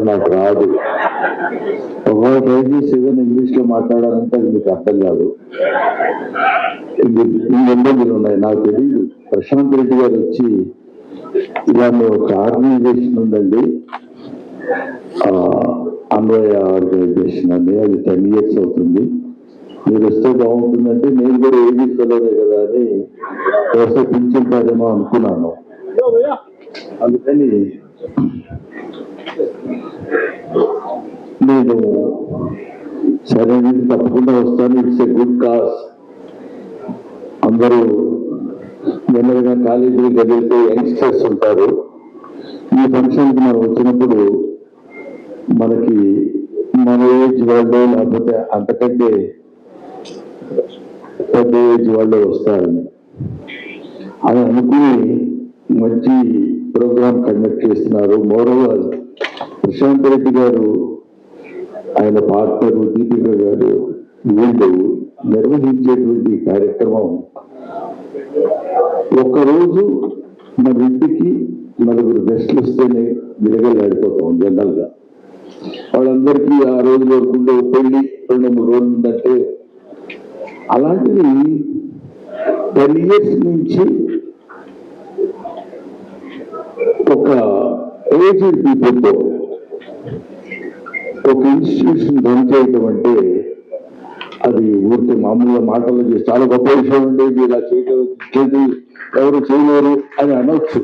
నాకు రాదు. ఒకవేళ ట్రై చేసి ఏదైనా ఇంగ్లీష్లో మాట్లాడాలంటే అది మీకు అర్థం కాదు. ఈ ఇబ్బందులు ఉన్నాయి, నాకు తెలియదు. ప్రశాంత్ రెడ్డి గారు వచ్చి ఇలాంటి ఒక ఆర్గనైజేషన్ ఉందండి, అన్వయ ఆర్గనైజేషన్ అని, అది 10 years అవుతుంది, మీరు వస్తే బాగుంటుందంటే నేను కూడా ఏది ఫెలోనే కదా అని వస్తే పింఛంటారేమో అనుకున్నాను. అందుకని నేను సరే తప్పకుండా వస్తాను. It's a good cause. అందరూ నెమ్మదిగా కాలేజీకి వెళ్తే యంగ్స్టర్స్ ఉంటారు. ఈ ఫంక్షన్కి మనం వచ్చినప్పుడు మనకి మన ఏజ్ వాళ్ళు లేకపోతే అంతకంటే పెద్ద ఏజ్ వాళ్ళు వస్తారని అని అనుకుని మంచి ప్రోగ్రామ్ కండక్ట్ చేస్తున్నారు. మోరోవర్ ప్రశాంత్ రెడ్డి గారు, ఆయన పార్ట్నరు దీపిక గారు, వీళ్ళు నిర్వహించేటువంటి కార్యక్రమం ఒక్కరోజు మన ఇంటికి నలుగురు గెస్టులు వస్తేనే విడగలాడిపోతాం జనరల్గా. వాళ్ళందరికీ ఆ రోజు వరకు పెళ్లి 2-3 రోజులు ఉందంటే, అలాంటిది 10 years నుంచి ఒక ఏజ్డ్ పీపుల్తో ఒక ఇన్స్టిట్యూషన్ రన్ చేయటం అంటే అది ఊరికే మామూలుగా మాటల్లో చేసి చాలా గొప్ప విషయం ఉండే, ఇలా చేయటం ఎవరు చేయలేరు అని అనొచ్చు,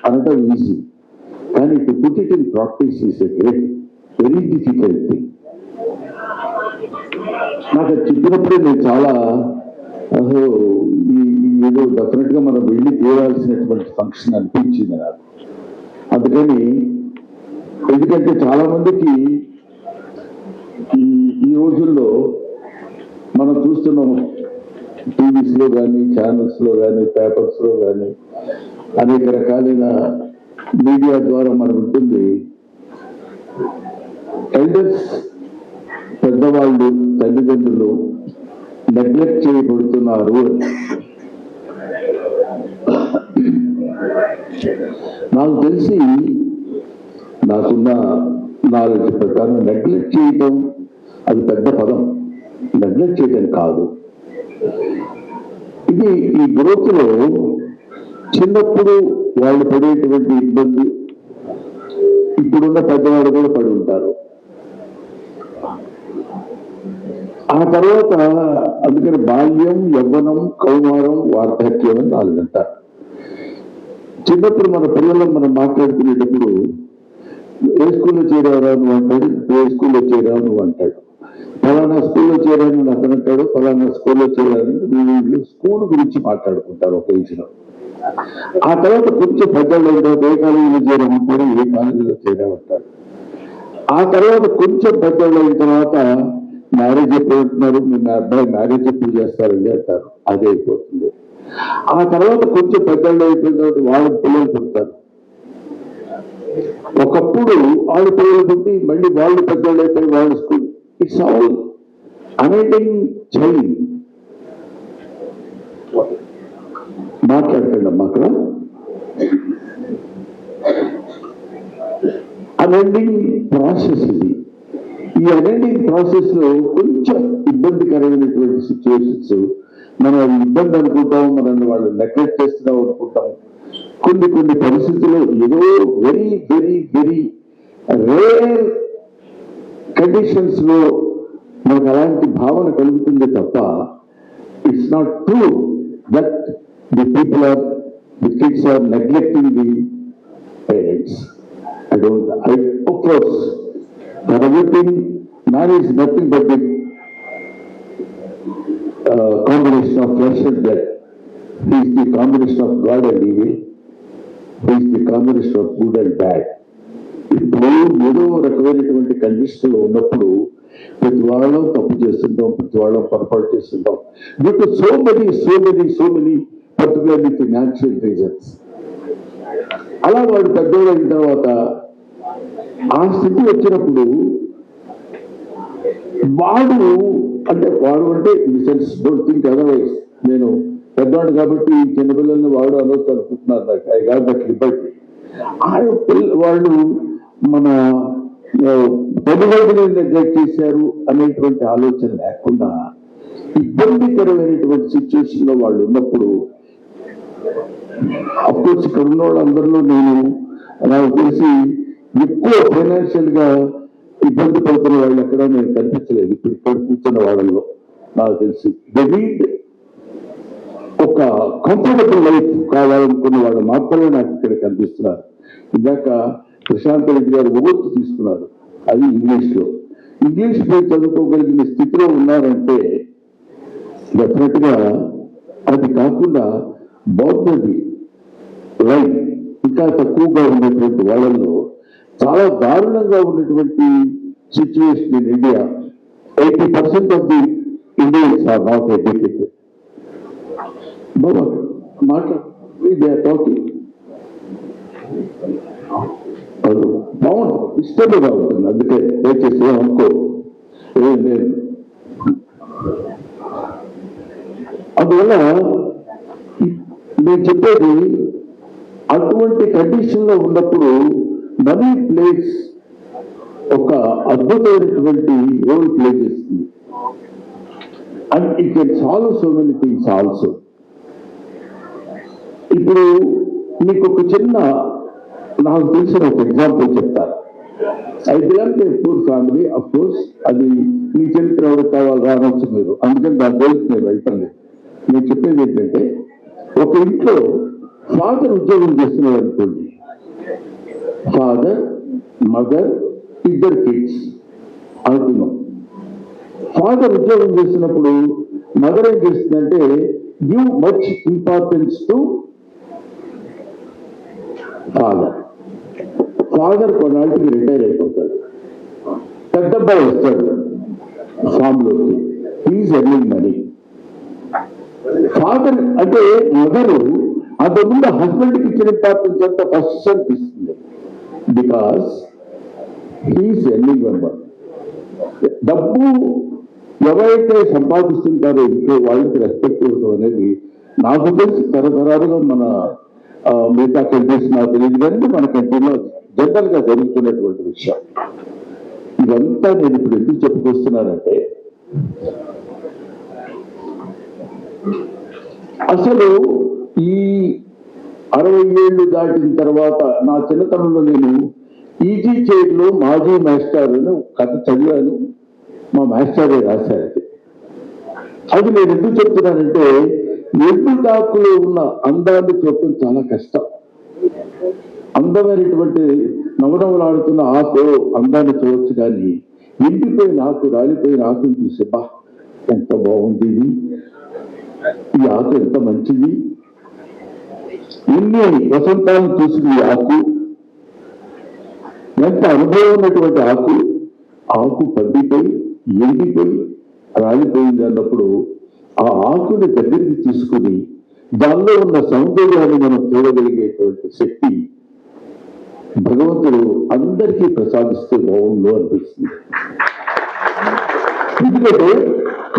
అనటం ఈజీ. కానీ to put it in practice is a great very difficult thing. నాకు చెప్పినప్పుడే నేను చాలా ఏదో డెఫినెట్ గా మనం వెళ్ళి తీరాల్సినటువంటి ఫంక్షన్ అనిపించింది నాకు. అందుకని ఎందుకంటే చాలా మందికి ఈ రోజుల్లో మనం చూస్తున్నాము, టీవీస్ లో కానీ, ఛానల్స్ లో కానీ, పేపర్స్ లో కానీ, అనేక రకాలైన మీడియా ద్వారా మనం ఉంటుంది. ఎల్డర్స్, పెద్దవాళ్ళు, తల్లిదండ్రులు నెగ్లెక్ట్ చేయబడుతున్నారు. నాకు తెలిసి, నాకున్న నాలెడ్జ్ ప్రకారం నెగ్లెక్ట్ చేయడం అది పెద్ద పదం. నెగ్లెక్ట్ చేయడం కాదు. ఇది ఈ గ్రోత్ లో చిన్నప్పుడు వాళ్ళు పడేటువంటి ఇబ్బంది ఇప్పుడున్న పెద్దవాళ్ళు కూడా పడి ఉంటారు. ఆ తర్వాత అందుకని బాల్యం, యవ్వనం, కౌమారం, వార్ధక్యం అని 4 అంటారు. చిన్నప్పుడు మన పిల్లలు మనం మాట్లాడుకునేటప్పుడు ఏ స్కూల్లో చేరావా నువ్వు అంటాడు, ఏ స్కూల్లో చేరావు నువ్వు అంటాడు, ఫలానా స్కూల్లో చేరాను అతను అంటాడు, ఫలానా స్కూల్లో చేరాను. వీళ్ళు స్కూల్ గురించి మాట్లాడుకుంటారు ఒక ఏజ్లో. ఆ తర్వాత కొంచెం పెద్దలు ఉంటారు, ఏ కాలేజీలో చేరామంటారు, ఏ కాలేజీలో చేరామంటారు. ఆ తర్వాత కొంచెం పెద్దలు అయిన తర్వాత మ్యారేజ్ ఎప్పుడు అంటున్నారు, మీ అబ్బాయి మ్యారేజ్ ఎప్పుడు చేస్తారండి అంటారు, అదే అయిపోతుంది. ఆ తర్వాత కొంచెం పెద్దలు అయిపోయిన తర్వాత వాళ్ళ పిల్లలు పుడతారు. ఒకప్పుడు వాళ్ళ పిల్లలు పుట్టి మళ్ళీ వాళ్ళు పెద్దలు అయిపోయి వాళ్ళ school. It's all unending chain. మాట్లాడుతున్నాం అక్కడ. అనెండింగ్ ప్రాసెస్ ఇది. ఈ అనెండింగ్ ప్రాసెస్ లో కొంచెం ఇబ్బందికరమైనటువంటి సిచ్యువేషన్స్, మనం ఇబ్బంది అనుకుంటాం, మనల్ని వాళ్ళు నెగ్లెక్ట్ చేస్తున్నాం అనుకుంటాం. కొన్ని పరిస్థితుల్లో ఏదో very very very rare conditions లో మనకు అలాంటి భావన కలుగుతుంది తప్ప, it's not true that the people are, the kids are neglecting the parents. Of course, for everything, man is nothing but the combination of flesh and blood. He is the combination of God and evil. He is the combination of good and bad. ఇప్పుడు ఏదో రకమైనటువంటి కండిషన్లో ఉన్నప్పుడు ప్రతి వాళ్ళం తప్పు చేస్తుంటాం, ప్రతి వాళ్ళం పొరపాటు చేస్తుంటాం. Due to so many particularly financial reasons. అలా వాడు పెద్దవాళ్ళు అయిన తర్వాత ఆ స్థితి వచ్చినప్పుడు వాడు అంటే in sense don't think otherwise. నేను పెద్దవాడు కాబట్టి చిన్నపిల్లల్ని వాడు అనొచ్చు అనుకుంటున్నారు. నాకు ఐ గాట్ దట్ లిబర్టీ. వాళ్ళు మన తల్లిదండ్రులు నెగ్లెక్ట్ చేశారు అనేటువంటి ఆలోచన లేకుండా ఇబ్బందికరమైనటువంటి సిచ్యువేషన్ లో వాళ్ళు ఉన్నప్పుడు అఫ్కోర్స్ ఇక్కడ ఉన్న వాళ్ళందరిలో నేను నాకు తెలిసి ఎక్కువ ఫైనాన్షియల్ గా ఇబ్బంది పడుతున్న వాళ్ళు ఎక్కడ నేను కనిపించలేదు ఇప్పుడు ఇక్కడ కూర్చున్న వాళ్ళలో నాకు తెలిసి ఒక కంఫర్టబుల్ లైఫ్ కావాలనుకున్న వాళ్ళు మాత్రమే నాకు ఇక్కడ కనిపిస్తున్నారు. ఇందాక ప్రశాంత్ రెడ్డి గారు ఓటు తీసుకున్నారు, అది ఇంగ్లీష్ మీద చదువుకోగలిగిన స్థితిలో ఉన్నారంటే డెఫినెట్ గా అది కాకుండా బాగుంది లైఫ్ ఇంకా తక్కువగా ఉన్నటువంటి వాళ్ళల్లో చాలా దారుణంగా ఉన్నటువంటి situation in India. 80% of the Indians are not educated. Talking బాగుంది, ఇష్టంగా ఉంటుంది. అందుకే దయచేసి అనుకో ఏం లేదు. అందువల్ల నేను చెప్పేది అటువంటి కండిషన్ లో ఉన్నప్పుడు మనీ ప్లేస్ ఒక అద్భుతమైనటువంటి రోల్ ప్లే చేస్తుంది. And it can solve so many things also. ఇప్పుడు మీకు ఒక చిన్న నాకు తెలిసిన ఒక ఎగ్జాంపుల్ చెప్తాను. I belong to poor family. Of course అది మీ చరిత్ర ఎవరికి కావాలి రానవచ్చు మీరు, అందుకని దాని జోలికి నేను వెళ్ళలేదు. నేను చెప్పేది ఏంటంటే ఒక ఇంట్లో ఫాదర్ ఉద్యోగం చేస్తున్నారు అనుకోండి, ఫాదర్ మదర్ ఇద్దరు కిడ్స్ అనుకున్నాం. ఫాదర్ ఉద్యోగం చేస్తున్నప్పుడు మదర్ ఏం చేస్తుందంటే give much importance to father కొన్నాళ్ళకి రిటైర్ అయిపోతాడు, పెద్దబ్బాయి వస్తాడు ఫామ్లోకి, ఈజ్ ఎర్నింగ్ మనీ. ఫాదర్ అంటే మదరు అంతకుముందు హస్బెండ్ కి ఇచ్చిన ఇంపార్టెన్స్ అంతా ఫస్ట్ సన్ ఇస్తుంది, బికాస్ హీఈస్ ఎర్నింగ్ మెంబర్. డబ్బు ఎవరైతే సంపాదిస్తుంటారో ఇంట్లో వాళ్ళకి రెస్పెక్ట్ ఇవ్వడం అనేది నాకు తెలిసి తరతరాలుగా మన మిగతా కంట్రీస్ నాకు తెలియదు కానీ మన కంట్రీలో జనరల్ గా జరుగుతున్నటువంటి విషయం. ఇదంతా నేను ఇప్పుడు ఎందుకు చెప్పుకొస్తున్నానంటే అసలు ఈ 60 ఏళ్ళు దాటిన తర్వాత నా చిన్నతనంలో నేను ఈజీ చైర్లో మాజీ మాస్టర్ అని కథ చదివాను. మా మాస్టరే రాశారు. అది నేను ఎందుకు చెప్తున్నానంటే ఎద్దు దాక్కులో ఉన్న అందాన్ని చూడటం చాలా కష్టం. అందమైనటువంటి నవనవలాడుతున్న ఆకు అందాన్ని చూడవచ్చు, కానీ ఎండిపోయిన ఆకు రాలిపోయిన ఆకుని చూసి బా ఎంత బాగుంది, ఈ ఆకు ఎంత మంచిది, ఎన్ని వసంతాలను చూసింది ఈ ఆకు, ఎంత అనుభవం ఉన్నటువంటి ఆకు. ఆకు పండిపోయి ఎండిపోయి రాలిపోయింది అన్నప్పుడు ఆ ఆకుని దగ్గరికి తీసుకుని దానిలో ఉన్న సౌందర్యాన్ని మనం చూడగలిగేటువంటి శక్తి భగవంతుడు అందరికీ ప్రసాదిస్తే బాగుండు అనిపిస్తుంది. ఎందుకంటే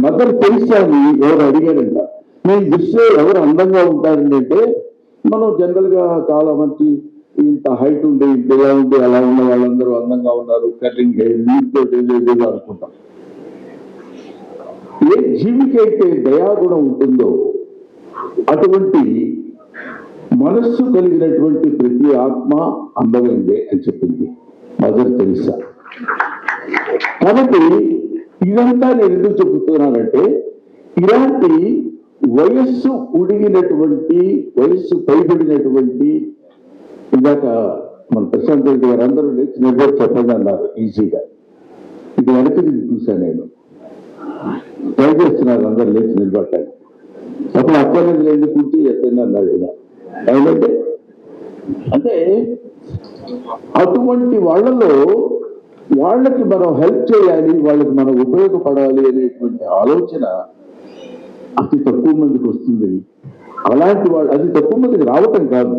మదర్ తెరిసాని ఎవరు అడిగారంట, మీ దృష్టిలో ఎవరు అందంగా ఉంటారండి అంటే, మనం జనరల్ గా చాలా మంది ఇంత హైట్ ఉండే ఇంత ఎలా ఉండే అలా ఉన్న వాళ్ళందరూ అందంగా ఉన్నారు, కటింగ్ నీటితో అనుకుంటాం. ఏ జీవికి అయితే దయాగుణం ఉంటుందో అటువంటి మనస్సు కలిగినటువంటి ప్రతి ఆత్మ అందమైందే అని చెప్పింది మదర్ తెరిసా. కాబట్టి ఇదంతా నేను ఎందుకు చెబుతున్నానంటే ఇలాంటి వయస్సు ఉడిగినటువంటి వయస్సు పైబడినటువంటి, ఇందాక మన ప్రశాంత్ రెడ్డి గారు అందరూ లేచి నిలబడి చెప్పండి అన్నారు ఈజీగా. ఇది వెనక్కి చూశాను నేను, ట్రై చేస్తున్నారు అందరు లేచి నిలబడ్డాను. అప్పుడు అక్కర్లేదు ఎందుకు కూర్చి చెప్పండి అన్నాడు ఇలా. ఏమంటే అంటే అటువంటి వాళ్ళలో వాళ్ళకి మనం హెల్ప్ చేయాలి, వాళ్ళకి మనం ఉపయోగపడాలి అనేటువంటి ఆలోచన అతి తక్కువ మందికి వస్తుంది. అలాంటి వాళ్ళు అది తక్కువ మందికి రావటం కాదు.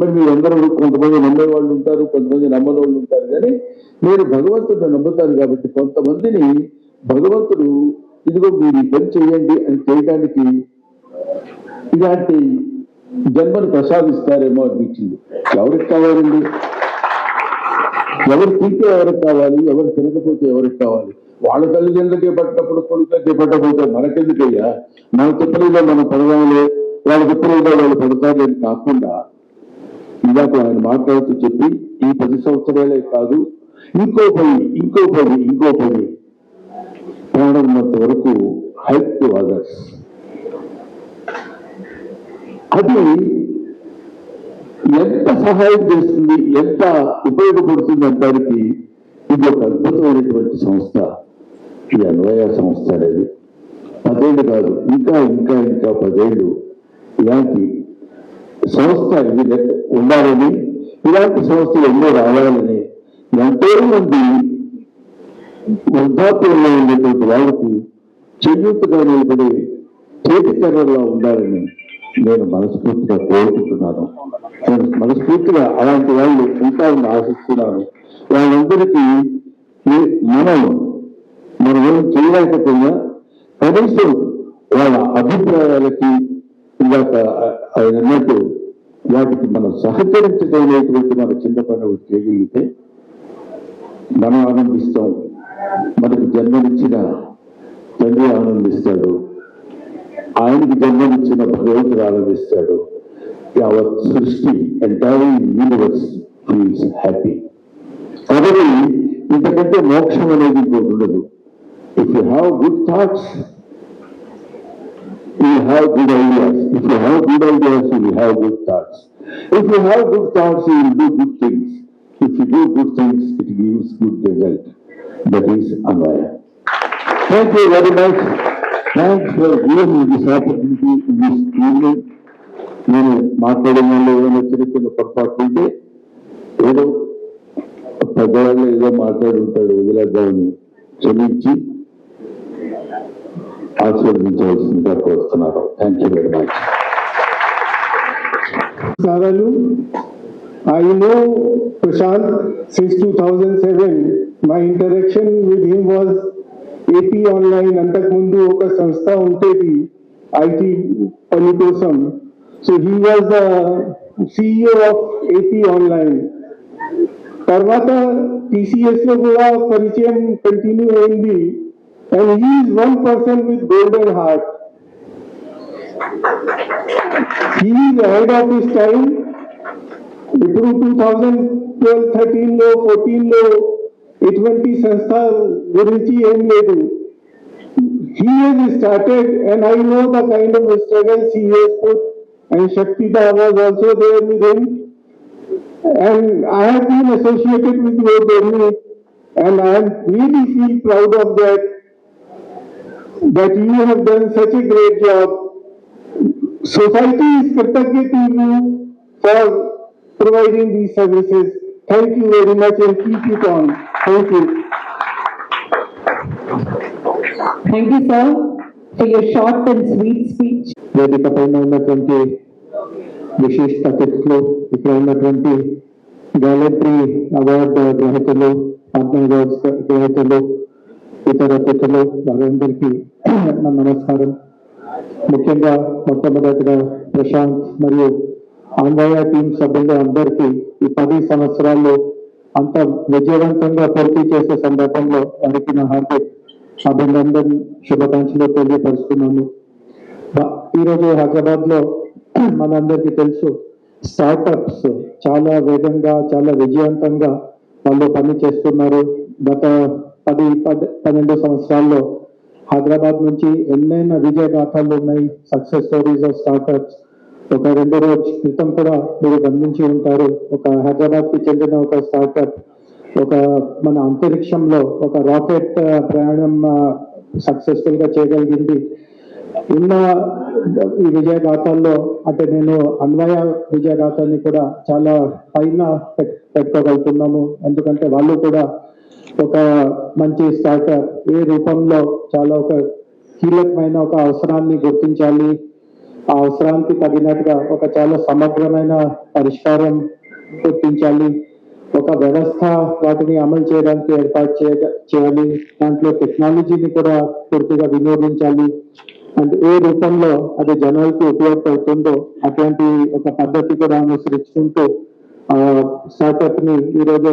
మరి మీరు అందరూ కొంతమంది నమ్మే వాళ్ళు ఉంటారు, కొంతమంది నమ్మని వాళ్ళు ఉంటారు, కానీ నేను భగవంతుడిని నమ్ముతాను కాబట్టి కొంతమందిని భగవంతుడు ఇదిగో మీరు ఈ పని చేయండి అని చేయడానికి ఇలాంటి జన్మను ప్రసాదిస్తారేమో అనిపించింది. ఎవరికి కావాలండి? ఎవరు తింటే ఎవరికి కావాలి, ఎవరు తినకపోతే ఎవరికి కావాలి? వాళ్ళ తల్లిదండ్రులకే పట్టినప్పుడు కొడుకులకే పట్టకపోతే మనకెందుకయ్యా? మన తిప్పలేదో మనం పడదాంలే, వాళ్ళ తిప్పలేదో వాళ్ళు పడతారు అని కాకుండా ఇందాక ఆయన మాట్లాడుతూ చెప్పి ఈ 10 సంవత్సరాలే కాదు, ఇంకో 10 ప్రాణున్నంత వరకు హెల్ప్ టు అదర్స్. అది ఎంత సహాయం చేస్తుంది, ఎంత ఉపయోగపడుతుంది అంటానికి ఇది ఒక అద్భుతమైనటువంటి సంస్థ ఈ అన్వయ సంస్థ అనేది. 10 ఏళ్ళు కాదు, ఇంకా 10 ఏళ్ళు ఇలాంటి సంస్థ ఇది ఉండాలని, ఇలాంటి సంస్థలు ఎన్నో రావాలని, ఎంతో మంది వృద్ధాప్యంలో ఉండేటువంటి వాళ్ళకు చేయూతగా నిలబడి చేతికర్రలా ఉండాలని నేను మనస్ఫూర్తిగా కోరుకుంటున్నాను. నేను మనస్ఫూర్తిగా అలాంటి వాళ్ళు ఉంటారని ఆశిస్తున్నాను. వాళ్ళందరికీ మనం ఏం చేయలేకపోయినా కనీసం వాళ్ళ అభిప్రాయాలకి ఇందాక ఆయన అన్నట్టు వాటికి మనం సహకరించగలిగేటువంటి మన చిన్న పని ఒకటి చేయగలిగితే మనం ఆనందిస్తాం, మనకు జన్మనిచ్చిన తండ్రి ఆనందిస్తాడు, ఆయనకి జన్మనిచ్చిన భగవంతుడు ఆనందిస్తాడు. యావత్ సృష్టి ఎంటైర్ యూనివర్స్ ఫీల్స్ హ్యాపీ. కాబట్టి ఇంతకంటే మోక్షం అనేది ఇంకోటి ఉండదు. If you have good thoughts, you have good ideas. If you have good ideas, you will have good thoughts. If you have good thoughts, you will do good things. If you do good things, it gives good result. That is Anvaya. Thank you very much. Thanks for giving me this opportunity in this evening. నేను మాట్లాడే వాళ్ళు ఏదైనా చిన్న పొరపాటు ఉంటే ఏదో పెద్దవాళ్ళు ఏదో మాట్లాడుంటాడు, వదిలేద్దామని క్షమించి ఆశీర్వదించవలసిందిగా కోరుతున్నాను. Thank you very much. Saralu, I know Prashant since 2007. My interaction with him was AP Online. అంతకుముందు ఒక సంస్థ ఉండేది IT పని కోసం. So he was the CEO of AP Online. తర్వాత TCS లో కూడా పరిచయం కంటిన్యూ అయింది. And he is one person with golden heart. He is ahead of his time. ఇప్పుడు 2012, 13 లో 14 లో ఎటువంటి సంస్థ గురించి ఏం లేదు. He has started, and I know the kind of struggles he has put, and Shaktida was also there with him. And I have been associated with your journey, and I really feel proud of that you have done such a great job. Society is कृतज्ञ to you for providing these services. Thank you very much and keep it on. Thank you. Thank you, sir, for your short and sweet speech. వేదిక పైన ఉన్నటువంటి విశిష్ట అతిథులు, ఇక్కడ ఉన్నటువంటి gallery award గ్రహీతలు, Padma గ్రహీతలు, ఇతర అతిథులు, వారందరికీ నా నమస్కారం. ముఖ్యంగా మొట్టమొదటిగా ప్రశాంత్ మరియు అన్వయ టీం సభ్యులు అందరికీ ఈ 10 సంవత్సరాల్లో అంత విజయవంతంగా పూర్తి చేసే సందర్భంలో వారికి నా హార్దిక అభినందన శుభాకాంక్షలు తెలియపరుస్తున్నాను. ఈరోజు హైదరాబాద్ లో మనందరికీ తెలుసు, స్టార్టప్స్ చాలా వేగంగా చాలా విజయవంతంగా వాళ్ళు పని చేస్తున్నారు. గత 10-12 సంవత్సరాల్లో హైదరాబాద్ నుంచి ఎన్నైనా విజయ గాథలు ఉన్నాయి, సక్సెస్ స్టోరీస్ ఆఫ్ స్టార్టప్స్. ఒక 2 రోజుల క్రితం కూడా మీరు గమనించి ఉంటారు, ఒక హైదరాబాద్ కి చెందిన ఒక స్టార్టప్ ఒక మన అంతరిక్షంలో ఒక రాకెట్ ప్రయాణం సక్సెస్ఫుల్ గా చేయగలిగింది. ఉన్న ఈ విజయ గాథల్లో అంటే నేను అన్వయ విజయ గాథల్ని కూడా చాలా పైన పెట్టుకోగలుగుతున్నాము. ఎందుకంటే వాళ్ళు కూడా ఒక మంచి స్టార్టప్ ఏ రూపంలో చాలా ఒక కీలకమైన ఒక అవసరాన్ని గుర్తించాలి, ఆ అవసరానికి తగినట్టుగా ఒక చాలా సమగ్రమైన పరిష్కారం గుర్తించాలి, ఒక వ్యవస్థ వాటిని అమలు చేయడానికి ఏర్పాటు చేయాలి, దాంట్లో టెక్నాలజీని కూడా పూర్తిగా వినియోగించాలి. అండ్ ఏ రూపంలో అది జనాలకి ఉపయోగపడుతుందో అట్లాంటి ఒక పద్ధతి కూడా అనుసరించుకుంటూ ఆ స్టార్ట్అప్ ని ఈ రోజు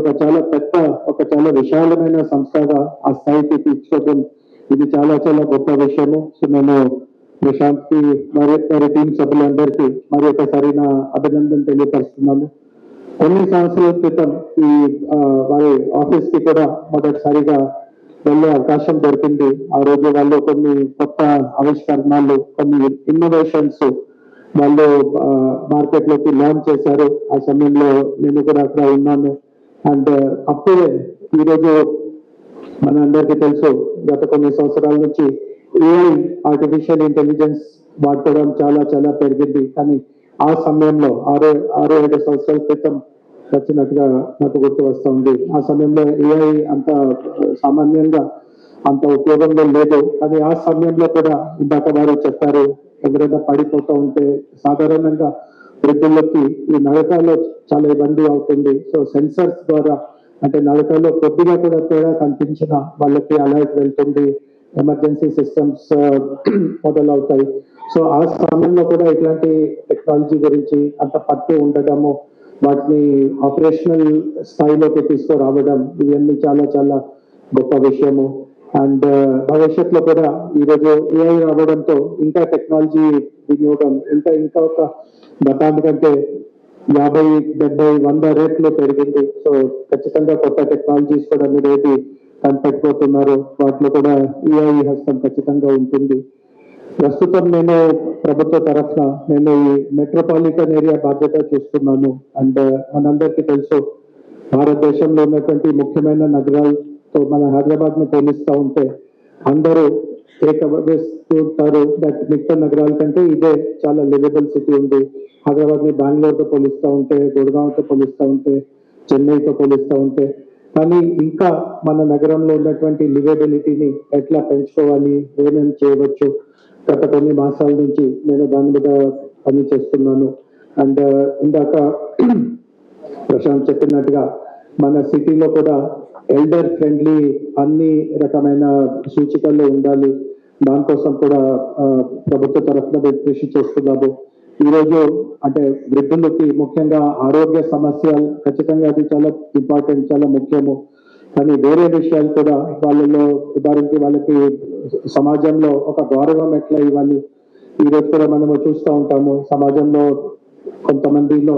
ఒక చాలా విశాలమైన సంస్థగా ఆ స్థాయికి తీసుకోవడం ఇది చాలా చాలా గొప్ప విషయము. సో నేను ప్రశాంత్ కి వారి టీం సభ్యులందరికీ మరి ఒకసారి నా అభినందన తెలియపరుస్తున్నాను. కొన్ని సంవత్సరాల క్రితం ఈ వారి ఆఫీస్ కి కూడా మొదటిసారిగా వెళ్ళే అవకాశం దొరికింది. ఆ రోజు వాళ్ళు కొన్ని కొత్త ఆవిష్కరణలు, కొన్ని ఇన్నోవేషన్స్ వాళ్ళు మార్కెట్ లోకి లాంచ్ చేశారు. ఆ సమయంలో నేను కూడా అక్కడ ఉన్నాను. అండ్ అప్పుడే ఈరోజు మన అందరికీ తెలుసు, గత కొన్ని సంవత్సరాల నుంచి ఏఐ, ఆర్టిఫిషియల్ ఇంటెలిజెన్స్ వాడుకోవడం చాలా చాలా పెరిగింది. కానీ ఆ సమయంలో 6-7 సంవత్సరాల క్రితం వచ్చినట్టుగా నాకు గుర్తు వస్తుంది. ఆ సమయంలో ఏఐ అంత సామాన్యంగా అంత ఉపయోగంలో లేదు. కానీ ఆ సమయంలో కూడా ఇందాక వారు చెప్పారు, ఎవరైనా పడిపోతూ ఉంటే సాధారణంగా వృద్ధులకి ఈ నడకలో చాలా ఇబ్బంది అవుతుంది. సో సెన్సర్స్ ద్వారా అంటే నడకలో కొద్దిగా కూడా తేడా కనిపించిన వాళ్ళకి అలర్ట్ వెళ్తుంది, ఎమర్జెన్సీ సిస్టమ్స్ మొదలవుతాయి. సో ఆ సమయంలో కూడా ఇట్లాంటి టెక్నాలజీ గురించి అంత పట్టు ఉండడము, వాటిని ఆపరేషనల్ స్థాయిలోకి తీసుకురావడం, ఇవన్నీ చాలా చాలా గొప్ప విషయము. అండ్ భవిష్యత్తులో కూడా ఈరోజు ఏఐ రావడంతో ఇంకా టెక్నాలజీ వినియోగం ఇంకా ఒక గతానికంటే 50-70-100 రేట్లు పెరిగింది. సో ఖచ్చితంగా కొత్త టెక్నాలజీస్ కూడా మీరు ఏది కనిపెట్టుకోతున్నారు, వాటిలో కూడా ఏఐ హస్తం ఖచ్చితంగా ఉంటుంది. ప్రస్తుతం నేను ప్రభుత్వ తరఫున నేను ఈ మెట్రోపాలిటన్ ఏరియా బాధ్యత చూస్తున్నాను. అండ్ మనందరికీ తెలుసు, భారతదేశంలో ఉన్నటువంటి ముఖ్యమైన నగరాలతో మన హైదరాబాద్ ని పోలిస్తూ ఉంటే అందరూ ఏకవేస్తుంటారు దట్ మిగతా నగరాల కంటే ఇదే చాలా లివబుల్ సిటీ ఉంది. హైదరాబాద్ ని బెంగళూరుతో పోలిస్తూ ఉంటే, గుడగాంతో పోలిస్తూ ఉంటే, చెన్నైతో పోలిస్తూ ఉంటే, కానీ ఇంకా మన నగరంలో ఉన్నటువంటి లివబిలిటీని ఎట్లా పెంచుకోవాలి, ఏమేమి చేయవచ్చు, గత కొన్ని మాసాల నుంచి నేను దాని మీద పని చేస్తున్నాను. అండ్ ఇందాక ప్రశాంత్ చెప్పినట్టుగా మన సిటీలో కూడా ఎల్డర్ ఫ్రెండ్లీ అన్ని రకమైన సూచికలు ఉండాలి. దానికోసం కూడా ప్రభుత్వ తరఫున కృషి చేస్తున్నాము. ఈరోజు అంటే వృద్ధులకి ముఖ్యంగా ఆరోగ్య సమస్యలు ఖచ్చితంగా అది చాలా ఇంపార్టెంట్, చాలా ముఖ్యము. కానీ వేరే విషయాలు కూడా వాళ్ళలో ఉదాహరణకి వాళ్ళకి సమాజంలో ఒక గౌరవం ఎట్లా ఇవ్వాలి, ఈరోజు కూడా మనము చూస్తూ ఉంటాము. సమాజంలో కొంతమందిలో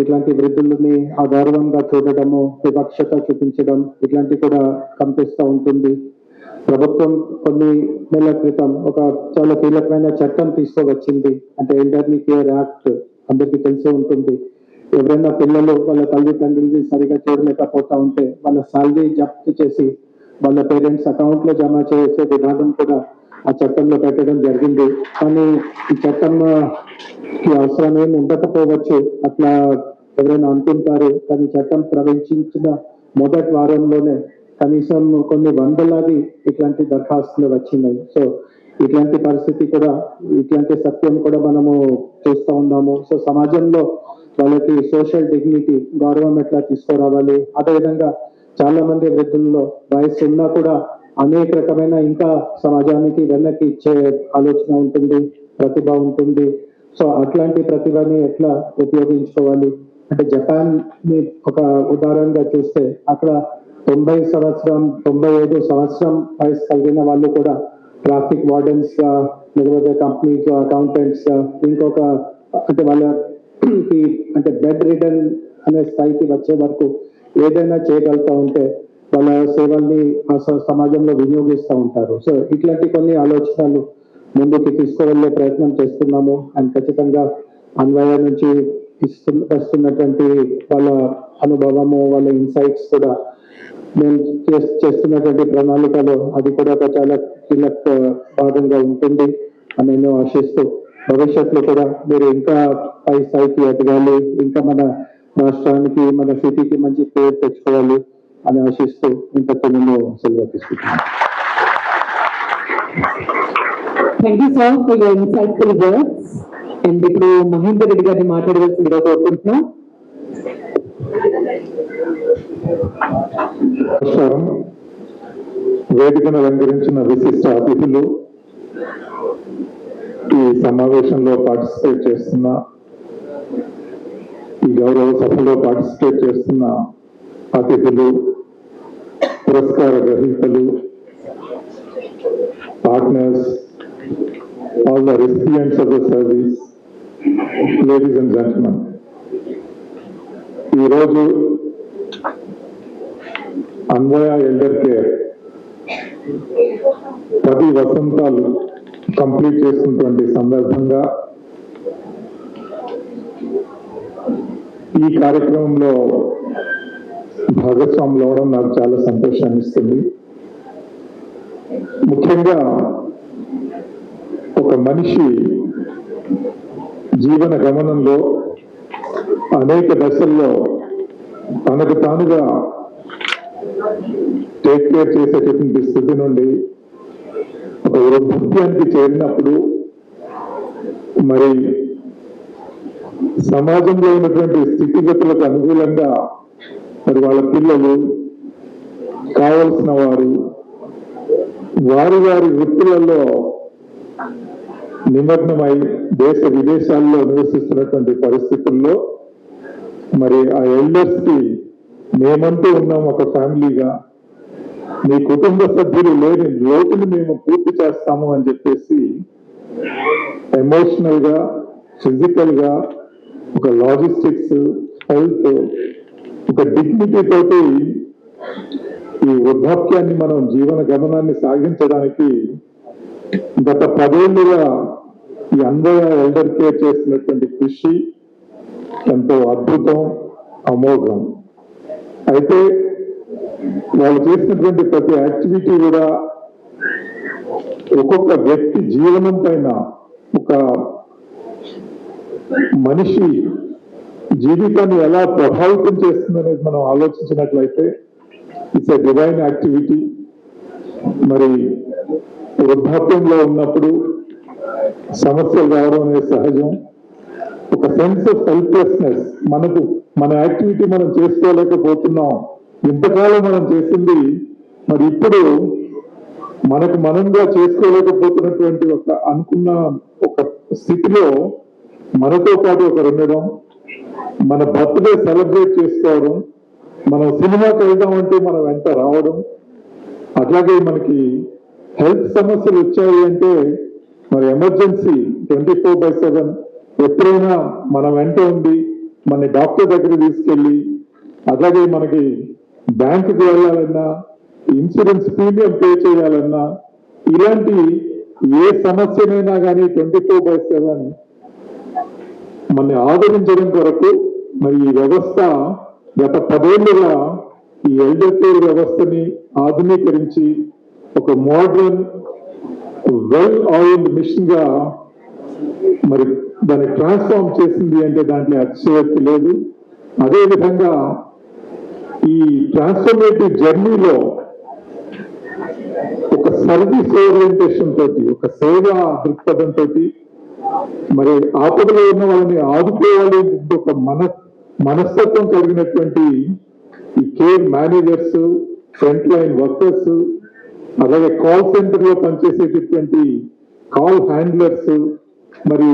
ఇట్లాంటి వృద్ధులని అగౌరవంగా చూడటము, వివక్షత చూపించడం, ఇట్లాంటి కూడా కనిపిస్తూ ఉంటుంది. ప్రభుత్వం కొన్ని నెలల క్రితం ఒక చాలా కీలకమైన చట్టం తీసుకువచ్చింది, అంటే ఎల్డర్లీ కేర్ యాక్ట్. అందరికీ తెలిసే ఉంటుంది, ఎవరైనా పిల్లలు వాళ్ళ తల్లిదండ్రులని సరిగా చూడలేకపోతా ఉంటే వాళ్ళ శాలరీ జప్తు చేసి వాళ్ళ పేరెంట్స్ అకౌంట్ లో జమ చేసే విధానం కూడా ఆ చట్టంలో పెట్టడం జరిగింది. కానీ ఈ చట్టం అవసరం ఏమి ఉండకపోవచ్చు, అట్లా ఎవరైనా అనుకుంటారు. కానీ చట్టం ప్రవేశించిన మొదటి వారంలోనే కనీసం కొన్ని వందలాది ఇట్లాంటి దరఖాస్తులు వచ్చినాయి. సో ఇట్లాంటి పరిస్థితి కూడా, ఇట్లాంటి సత్యం కూడా మనము చూస్తూ ఉన్నాము. సో సమాజంలో వాళ్ళకి సోషల్ డిగ్నిటీ, గౌరవం ఎట్లా తీసుకురావాలి. అదేవిధంగా చాలా మంది వృద్ధుల్లో వయసు ఉన్నా కూడా అనేక రకమైన ఇంకా సమాజానికి వెనక్కి ఇచ్చే ఆలోచన ఉంటుంది, ప్రతిభ ఉంటుంది. సో అట్లాంటి ప్రతిభని ఎట్లా ఉపయోగించుకోవాలి అంటే, జపాన్ ని ఒక ఉదాహరణగా చూస్తే అక్కడ 95 సంవత్సరం వయసు కలిగిన వాళ్ళు కూడా ట్రాఫిక్ వార్డెన్స్ గా, లేకపోతే కంపెనీస్ అకౌంటెంట్స్, ఇంకొక అంటే వాళ్ళకి అంటే బెడ్ రిడన్ అనే స్థాయికి వచ్చే వరకు ఏదైనా చేయగలుగుతూ ఉంటే వాళ్ళ సేవల్ని సమాజంలో వినియోగిస్తూ ఉంటారు. సో ఇట్లాంటి కొన్ని ఆలోచనలు ముందుకు తీసుకువెళ్ళే ప్రయత్నం చేస్తున్నాము. అండ్ ఖచ్చితంగా అన్వయ నుంచి వస్తున్నటువంటి వాళ్ళ అనుభవము, వాళ్ళ ఇన్సైట్స్ కూడా మేము చేస్తున్నటువంటి ప్రణాళికలో అది కూడా ఒక చాలా కీలక భాగంగా ఉంటుంది అని నేను ఆశిస్తూ, భవిష్యత్తులో కూడా మీరు ఇంకా పై స్థాయికి ఎదగాలి, ఇంకా మన రాష్ట్రానికి, మన సిటీకి మంచి పేరు తెచ్చుకోవాలి అని ఆశిస్తూ ఇంతకు నేను సెలవు తీసుకుంటున్నాను. Thank you, sir, for your insightful words. And ఇప్పుడు మహేందర్ రెడ్డి గారిని మాట్లాడవలసిందిగా కోరుకుంటున్నాం. నమస్కారం. వేదికను అలంకరించిన విశిష్ట అతిథులు, ఈ సమావేశంలో పార్టిసిపేట్ చేస్తున్న ఈ గౌరవ సభలో పార్టిసిపేట్ చేస్తున్న అతిథులు, పురస్కార గ్రహీతలు, partners, all the recipients of the service, ladies and gentlemen, ఈరోజు అన్వయ ఎల్డర్ కేర్ 10 వసంతాలు కంప్లీట్ చేస్తున్నటువంటి సందర్భంగా ఈ కార్యక్రమంలో భాగస్వాములు అవడం నాకు చాలా సంతోషాన్ని ఇస్తుంది. ముఖ్యంగా ఒక మనిషి జీవన గమనంలో అనేక దశల్లో తనకు తానుగా టేక్ కేర్ చేసేటటువంటి స్థితి నుండి ఒక వృద్ధాప్యానికి చేరినప్పుడు మరి సమాజంలో ఉన్నటువంటి స్థితిగతులకు అనుకూలంగా మరి వాళ్ళ పిల్లలు, కావలసిన వారు వారి వారి వృత్తులలో నిమగ్నమై దేశ విదేశాల్లో నివసిస్తున్నటువంటి పరిస్థితుల్లో మరి ఆ ఎల్డర్స్ కి మేమంటూ ఉన్నాం ఒక ఫ్యామిలీగా, మీ కుటుంబ సభ్యులు లేని లోటుని మేము పూర్తి చేస్తాము అని చెప్పేసి ఎమోషనల్ గా, ఫిజికల్ గా, ఒక లాజిస్టిక్స్, హెల్త్, ఒక డిగ్నిటీ తోటి ఈ వృద్ధాప్యాన్ని మనం జీవన గమనాన్ని సాగించడానికి గత 10 ఏళ్లుగా ఈ అన్వయ ఎల్డర్ కేర్ చేస్తున్నటువంటి కృషి ఎంతో అద్భుతం, అమోఘం. అయితే వాళ్ళు చేసినటువంటి ప్రతి యాక్టివిటీ కూడా ఒక్కొక్క వ్యక్తి జీవనం పైన, ఒక మనిషి జీవితాన్ని ఎలా ప్రభావితం చేస్తుందనేది మనం ఆలోచించినట్లయితే ఇట్స్ ఎ డివైన్ యాక్టివిటీ. మరి వృద్ధాప్యంలో ఉన్నప్పుడు సమస్యలు రావడం అనేది సహజం. ఒక సెన్స్ ఆఫ్ హెల్ప్లెస్నెస్, మన యాక్టివిటీ మనం చేసుకోలేకపోతున్నాం, ఇంతకాలం మనం చేసింది మరి ఇప్పుడు మనకు మనంగా చేసుకోలేకపోతున్నటువంటి ఒక అనుకున్న ఒక స్థితిలో మనతో పాటు ఒకరు ఉండడం, మన బర్త్డే సెలబ్రేట్ చేసుకోవడం, మనం సినిమాకి వెళ్దామంటే మనం వెంట రావడం, అట్లాగే మనకి హెల్త్ సమస్యలు వచ్చాయి అంటే మరి ఎమర్జెన్సీ 24/7 ఎప్పుడైనా మన వెంట ఉండి మన డాక్టర్ దగ్గర తీసుకెళ్ళి, అట్లాగే మనకి బ్యాంకుకి వెళ్ళాలన్నా, ఇన్సూరెన్స్ ప్రీమియం పే చేయాలన్నా, ఇలాంటి ఏ సమస్యనైనా కానీ 24/7 మనని ఆదరించడం కొరకు మరి ఈ వ్యవస్థ గత 10 ఏళ్లుగా ఈ ఎల్డర్ కేర్ వ్యవస్థని ఆధునీకరించి ఒక మోడర్న్, వెల్ ఆయిల్డ్ మిషన్ గా మరి దాన్ని ట్రాన్స్ఫార్మ్ చేసింది అంటే దాంట్లో అతిశయోక్తి లేదు. అదేవిధంగా ఈ ట్రాన్స్ఫర్మేటివ్ జర్నీలో ఒక సర్వీస్ ఓరియంటేషన్ తోటి, ఒక సేవా దృక్పథం తోటి మరి ఆపదలో ఉన్న వాళ్ళని ఆదుకోవాలి, ఒక మనస్తత్వం కలిగినటువంటి ఈ care managers, front line workers, అలాగే కాల్ సెంటర్ లో పనిచేసేటటువంటి కాల్ హ్యాండ్లర్స్, మరి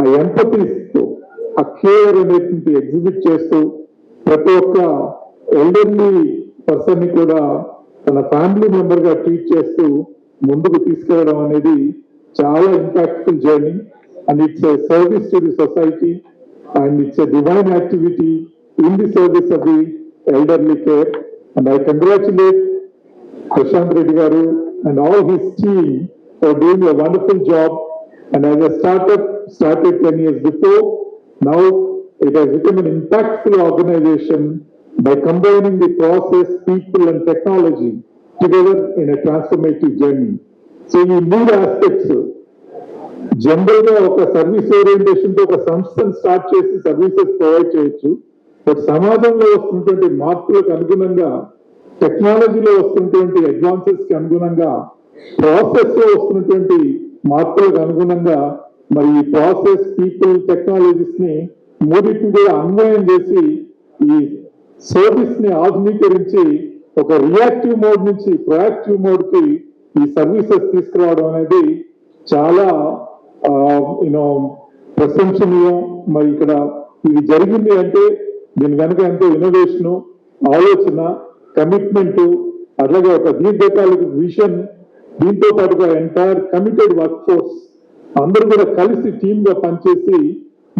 ఆ ఎంపతీస్ తో ఆ కేర్ అనేటువంటి ఎగ్జిబిట్ చేస్తూ ప్రతి ఒక్క ఎల్డర్లీ పర్సన్ ని కూడా తన ఫ్యామిలీ మెంబర్ గా ట్రీట్ చేస్తూ ముందుకు తీసుకెళ్లడం అనేది చాలా impactful journey. And it's a service to the society and it's a divine activity in the service of the elderly care. And I congratulate Prashant Reddy Garu and all his team for doing a wonderful job. And as a startup started 10 years before, now it has become an impactful organization by combining the process, people and technology together in a transformative journey. So you need aspects. General గా ఒక service orientation తో ఒక సంస్థను start చేసి services provide చేయొచ్చు. But సమాజంలో వస్తున్నటువంటి మార్పులకు అనుగుణంగా, టెక్నాలజీలో వస్తున్నటువంటి అడ్వాన్సెస్ కి అనుగుణంగా, ప్రాసెస్ లో వస్తున్నటువంటి మార్పులకు అనుగుణంగా మరి ఈ ప్రాసెస్, పీపుల్, టెక్నాలజీస్ ని మూడింటిని కూడా అన్వయం చేసి ఈ సర్వీస్ ని ఆధునీకరించి ఒక రియాక్టివ్ మోడ్ నుంచి ప్రొయాక్టివ్ మోడ్ కి ఈ సర్వీసెస్ తీసుకురావడం అనేది చాలా ప్రశంసనీయం. మరి ఇక్కడ ఇది జరిగింది అంటే దీని వెనక ఎంతో ఇన్నోవేషన్, ఆలోచన, కమిట్మెంట్, అట్లాగే ఒక దీర్ఘకాలిక విజన్, దీంతో పాటుగా ఎంటైర్ కమిటెడ్ వర్క్ ఫోర్స్ అందరూ కూడా కలిసి టీమ్ గా పనిచేసి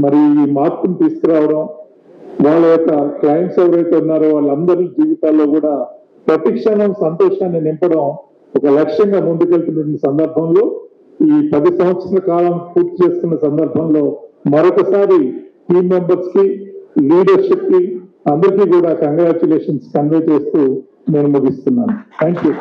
మరి ఈ మార్పును తీసుకురావడం, వాళ్ళ యొక్క క్లయింట్స్ ఎవరైతే ఉన్నారో వాళ్ళందరి జీవితాల్లో కూడా ప్రతి క్షణం సంతోషాన్ని నింపడం ఒక లక్ష్యంగా ముందుకెళ్తున్న సందర్భంలో ఈ 10 సంవత్సరాల కాలం పూర్తి చేసుకున్న సందర్భంలో మరొకసారి టీం మెంబర్స్ కి, లీడర్షిప్ కి అందరికీ కూడా కంగ్రాచులేషన్స్ కన్వే చేస్తూ నేను ముగిస్తున్నాను. Thank you.